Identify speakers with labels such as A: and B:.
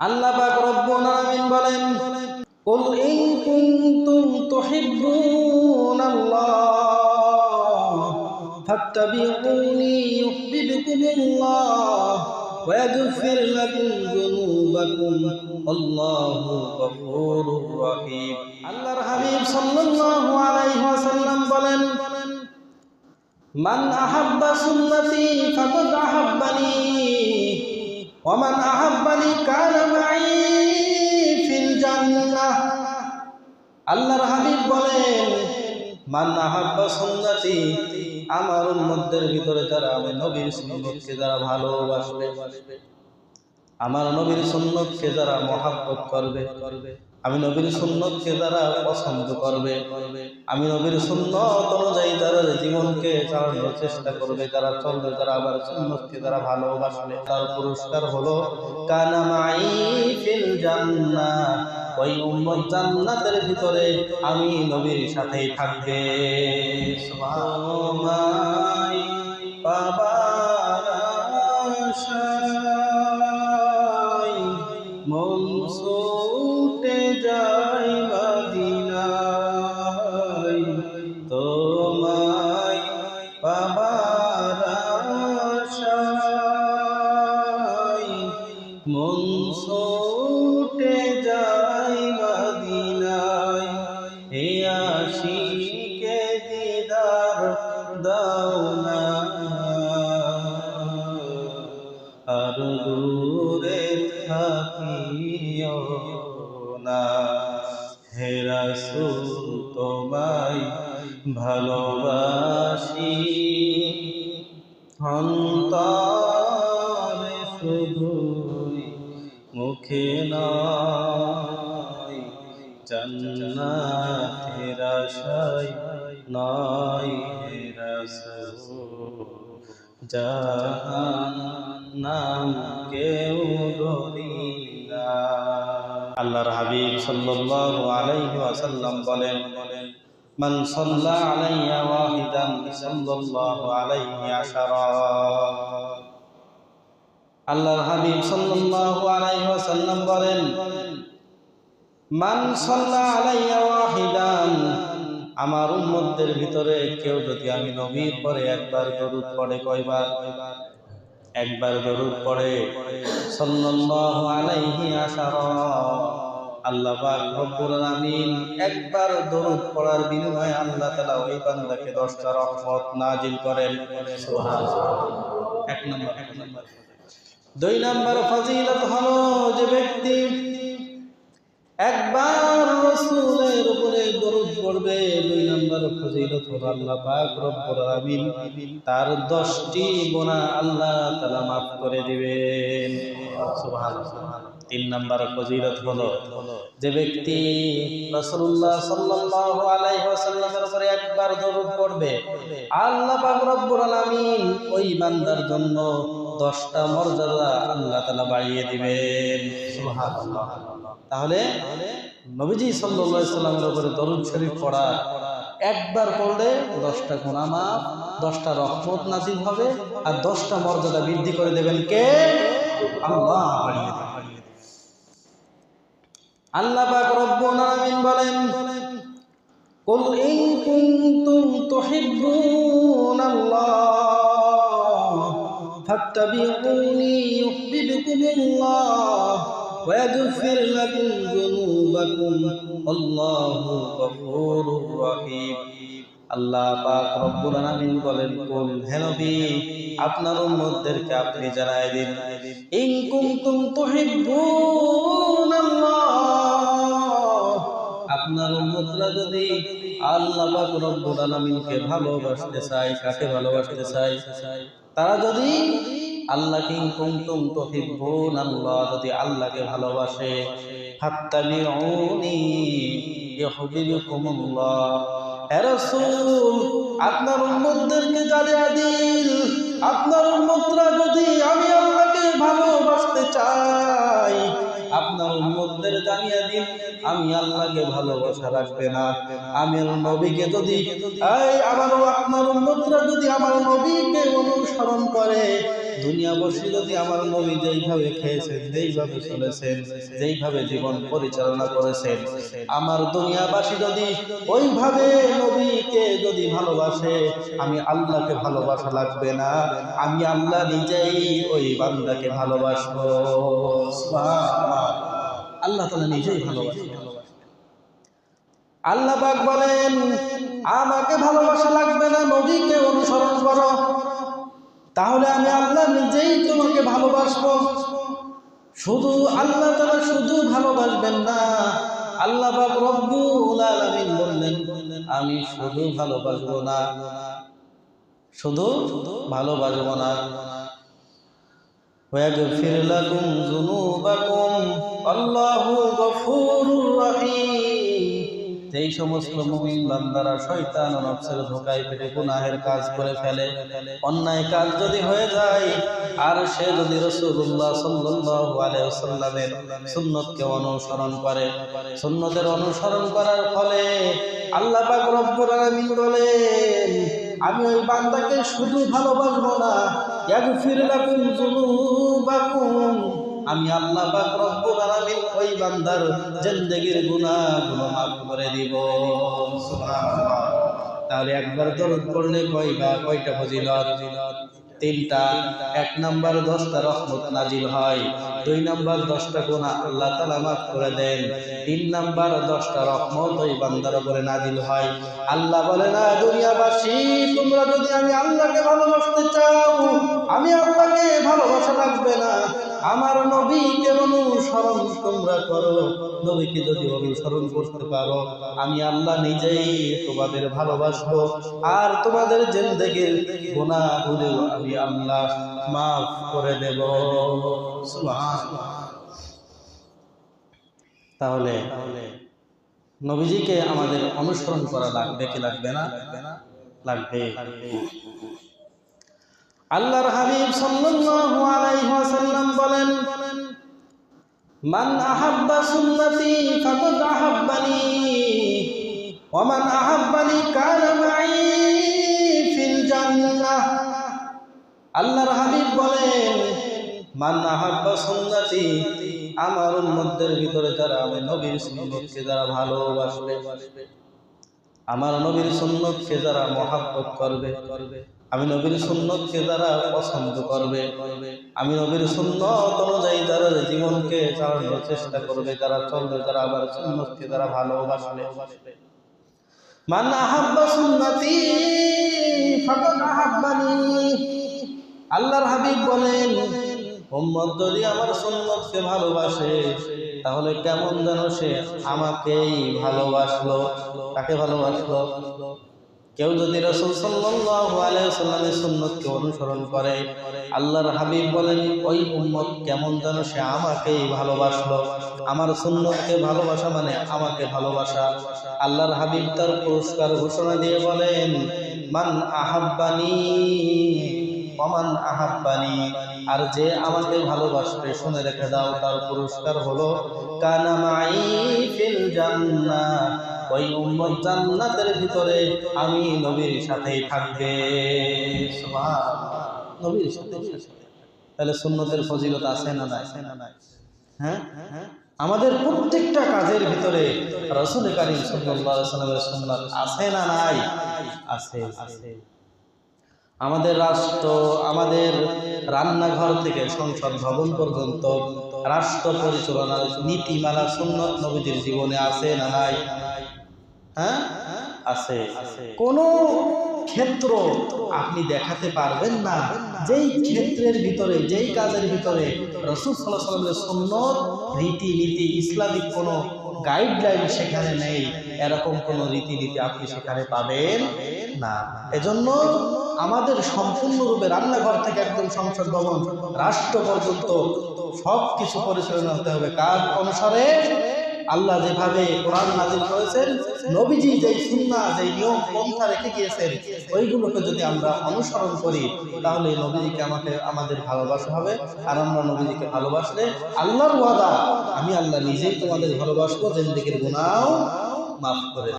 A: আল্লাহ পাক রব্বুল আলামিন বলেন, কুল ইন কুনতুম তুহিব্বুনাল্লাহ ফাত্তাবিউনি ইউহিব্বুকুমুল্লাহ ওয়া ইয়াগফির লাকুম যুনুবাকুম আল্লাহু গফুরুর রহিম। আল্লাহর হাবিব সাল্লাল্লাহু আলাইহি ওয়াসাল্লাম বলেন, মান আহাব্বা সুন্নতি ফাকাদ আহাব্বানি ওয়া মান আহাব্বানি কানা মাই ফিল জান্নাহ। আল্লাহর হাবিব বলেন, মান আহাব্বা সুন্নতি, আমার উম্মতদের ভিতরে যারা আমি নবীর সুন্নতকে যারা ভালোবাসবে, আমার নবীর সুন্নতকে যারা মহব্বত করবে, আমি নবীর সুন্নতকে যারা পছন্দ করবে, আমি নবীর সুন্নত অনুযায়ী যারা জীবনকে চালানোর চেষ্টা করবে, যারা চলবে, যারা আবার সুন্নতকে যারা ভালোবাসবে, তার পুরস্কার হলো কানা মাই ফিল জান্নাহ, ওই উম্মত জান্নাতের ভিতরে আমি নবীর সাথেই থাকবে। সুবহানাল্লাহ। পাবার আশায় মন ছুটে যায় মদিনায়, তোমায় পাবার আশায় মন ছুটে যায় মদিনায়, হে আশিকে দিদার দাও না, আর দূরে থাকিও না, হে রাসূল তোমায় ভালোবাসি, অন্তরে শুধুই মুখে নয়, জান্নাতের আশায় নয়, হে রাসূল জাহান্নাম কেউ ডরি না। আল্লাহর হাবিব সাল্লাল্লাহু আলাইহি ওয়াসাল্লাম বলেন, মান সাল্লা আলাইয়া ওয়াহিদান সাল্লাল্লাহু আলাইহি আশারা। আল্লাহর হাবিব সাল্লাল্লাহু আলাইহি ওয়াসাল্লাম বলেন, মান সাল্লা আলাইয়া ওয়াহিদান, আমার উম্মতদের ভিতরে কেউ যদি আমি নবীর পরে একবার দরুদ পড়ে, কয়বার? একবার দরুদ পড়ে, সাল্লাল্লাহু আলাইহি আশারা, আল্লাহ পাক রব্বুল আলামিন একবার দরুদ পড়ার বিনিময়ে আল্লাহ তাআলা ওই বান্দাকে 10টা রহমত নাজিল করেন। সুবহানাল্লাহ। এক নম্বর। 2 নম্বর ফজিলত হলো, যে ব্যক্তি একবার রাসূলের উপরে দরুদ পড়বে, 2 নম্বর ফজিলত হলো আল্লাহ পাক রব্বুল আলামিন তার 10টি গুনাহ আল্লাহ তাআলা maaf করে দিবেন। সুবহানাল্লাহ। 3 নম্বর ফজিলত হলো, যে ব্যক্তি রাসূলুল্লাহ সাল্লাল্লাহু আলাইহি ওয়াসাল্লামের উপরে একবার দরুদ পড়বে, আল্লাহ পাক রব্বুল আলামিন ওই বান্দার জন্য 10টা মর্যাদা আল্লাহ তাআলা বাড়িয়ে দিবেন। সুবহানাল্লাহ। তাহলে নবীজি সাল্লাল্লাহু আলাইহি ওয়াসাল্লামের উপরে দরুদ শরীফ পড়া, একবার পড়লে 10টা গুনাহ মাফ, 10টা রহমত নাযিল হবে, আর 10টা মর্যাদা বৃদ্ধি করে দেবেন কে? আল্লাহ বাড়িয়ে দেবেন। আল্লাহ পাক রব্বুল আলামিন বলেন, কুল ইন কুনতুম তুহিব্বুনাল্লাহ ফাত্তাবিউনি ইউহিব্বুকুমুল্লাহ ওয়া ইয়াগফির লাকুম যুনুবাকুম আল্লাহু গফুরুর রহিম। আল্লাহ পাক রব্বুল আলামিন বলেন, কুল, হে নবী, আপনার উম্মতদেরকে আপনি জানায় দিন, ইন কুনতুম তুহিব্বুনাল্লাহ, আপনার উম্মতরা যদি আল্লাহ পাক রব্বুল আলামিনকে ভালোবাসতে চায়, কাকে ভালোবাসতে চায়? তারা যদি আল্লাহকে, ইন কুনতুম তুহিব্বুনাল্লাহ, যদি আল্লাহকে ভালোবাসে, ফাত্তাবিউনি ইউহিব্বুকুমুল্লাহ, হে রাসূল আপনার উম্মতদেরকে জানিয়ে দিন, আপনার উম্মতরা যদি আমি আল্লাহকে ভালোবাসতে চাই, আপনার উম্মতদের জানিয়ে দিন, আমি আল্লাহকে ভালোবাসা রাখবে না। আমার নবীকে যদি আবারও আপনার উম্মতরা যদি আমার নবীকে অনুসরণ করে, দুনিয়াবাসী যদি আমার নবী যেইভাবে খেয়েছেন, যেইভাবে চলেছেন, যেইভাবে জীবন পরিচালনা করেছেন, আমার দুনিয়াবাসী যদি ওইভাবে নবীকে যদি ভালোবাসে, আমি আল্লাহকে ভালোবাসা লাগবে না, আমি আল্লাহ নিজেই ওই বান্দাকে ভালোবাসবো। সুবহানাল্লাহ, আল্লাহ তাআলা নিজেই ভালোবাসেন। আল্লাহ পাক বলেন, আমাকে ভালোবাসা লাগবে না, নবীকে অনুসরণ করো, তাহলে আমি আল্লাহ নিজেই তোমাকে ভালোবাসবো। শুধু আল্লাহ তাআলা শুধু ভালোবাসবেন না, আল্লাহ পাক রব্বুল আলামিন বললেন, আমি শুধু ভালোবাসবো না, শুধু ভালোবাসবো না, ওয়াগফির লাকুম যুনুবাকুম আল্লাহু গফুরুর রহিম। যেই সমস্ত মুমিন বান্দারা শয়তান ও নফসের ধোঁকায় পড়ে গুনাহের কাজ করে ফেলে, অন্যায় কাজ যদি হয়ে যায়, আর সে যদি রাসূলুল্লাহ সাল্লাল্লাহু আলাইহি ওয়াসাল্লামের সুন্নতকে অনুসরণ করে, সুন্নতের অনুসরণ করার ফলে আল্লাহ পাক রব্বুল আলামিন বলেন, আমি ওই বান্দাকে শুধু ভালোবাসবো না, ইয়াগফির লাকুম যুনুবাকুম, আমি আল্লাহ পাক রব্বুল আলামিন ওই বান্দার জিন্দেগীর গুনাহগুলো মাফ করে দিব। সুবহানাল্লাহ। তাহলে একবার দরুদ পড়লে কয়টা ফজিলত? তিনটা। এক নাম্বার 10টা রহমত নাজিল হয়, 2 নাম্বার 10টা গুনাহ আল্লাহ তাআলা মাফ করে দেন, 3 নাম্বার 10টা রহমত ওই বান্দার উপরে নাজিল হয়। আল্লাহ বলে না, দুনিয়াবাসী তোমরা যদি আমি আল্লাহকে ভালোবাসতে চাও, আমি আল্লাহকে ভালোবাসা লাগবে না, আমার নবীকে অনুসরণ তোমরা করো, নবীকে যদি অনুসরণ করতে পারো, আমি আল্লাহ নিজেই তোমাদের ভালোবাসবো, আর তোমাদের জিন্দেগীর গুনাহগুলো আমি আল্লাহ মাফ করে দেব। সুবহানাল্লাহ। তাহলে নবীজিকে আমাদের অনুসরণ করা লাগবে কি লাগবে না? লাগবে। আল্লাহর হাবিব সাল্লাল্লাহু আলাইহি ওয়াসাল্লাম বলেন, মান আহাব্বা সুন্নতি ফাকাদ আহাব্বানি ওয়া মান আহাব্বানি কানা মাই ফিল জান্নাহ। আল্লাহর হাবিব বলেন, মান আহাব্বা সুন্নতি, আমার উম্মতদের ভিতরে যারা আমি নবীর সুন্নতকে যারা ভালোবাসবে, আমার নবীর সুন্নতকে যারা মহব্বত করবে, আমি নবীর সুন্নতকে যারা পছন্দ করবে, আমি নবীর সুন্নত অনুযায়ী যারা জীবনকে চালানোর চেষ্টা করবে, যারা চলবে, যারা আবার সুন্নতকে যারা ভালোবাসবে, মান আহাব্বা সুন্নতি ফাকাদ আহাব্বানি। আল্লাহর হাবিব বলেন, উম্মত যদি আমার সুন্নতকে ভালোবাসে, তাহলে কেমন যেন সে আমাকেই ভালোবাসলো। কাকে ভালোবাসলো? কেউ যদি রাসূল সাল্লাল্লাহু আলাইহি ওয়াসাল্লামের সুন্নতকে অনুসরণ করে, আল্লাহর হাবিব বলেন ওই উম্মত কেমন যেন সে আমাকেই ভালোবাসলো। আমার সুন্নতকে ভালোবাসা মানে আমাকে ভালোবাসা। আল্লাহর হাবিব তার পুরস্কার ঘোষণা দিয়ে বলেন, মান আহাব্বানি ওয়া মান আহাব্বানি, আর যে আমাকে ভালোবাসবে শুনে রেখে দাও, তার পুরস্কার হলো কানা মাই ফিল জান্নাহ, ওই উম্মত জান্নাতের ভিতরে আমি নবীর সাথেই থাকবে। সুবহানাল্লাহ, নবীর সাথে। তাহলে সুন্নতের ফজিলত আছে না নাই? হ্যাঁ, আমাদের প্রত্যেকটা কাজের ভিতরে রাসূল কারীম সাল্লাল্লাহু আলাইহি ওয়াসাল্লামের সুন্নাত আছে না নাই? আছে। আমাদের রাষ্ট্র, আমাদের রান্নাঘর থেকে সংসদ ভবন পর্যন্ত রাষ্ট্র পরিচালনার নীতিমালা সুন্নত নবীজির জীবনে আছে না নাই? হ্যাঁ, আছে। কোন ক্ষেত্র আপনি দেখাতে পারবেন না যেই ক্ষেত্রের ভিতরে, যেই কাজের ভিতরে রাসূল সাল্লাল্লাহু আলাইহি ওয়াসাল্লামের সুন্নত, রীতিনীতি, ইসলামিক কোন গাইডলাইন সেখানে নেই, এরকম কোন রীতিনীতি আপনি সেখানে পাবেন না। এজন্য আমাদের সম্পূর্ণরূপে রান্নাঘর থেকে একদম সংসদ ভবন, রাষ্ট্র পর্যন্ত সবকিছু পরিচালনা হতে হবে কার অনুসারে? আল্লাহ যেভাবে কোরআন নাযিল করেছেন নবীজি যেই সুন্নাহ যেই নিয়ম পন্থা রেখে গিয়েছেন ওইগুলোকে যদি আমরা অনুসরণ করি তাহলে নবীজিকে আমাদের ভালোবাসা হবে। আর আমরা নবীজিকে ভালোবাসলে আল্লাহর ওয়াদা, আমি আল্লাহ নিজেই তোমাদের ভালোবাসবো, জিন্দেগীর গুনাহ মাফ করে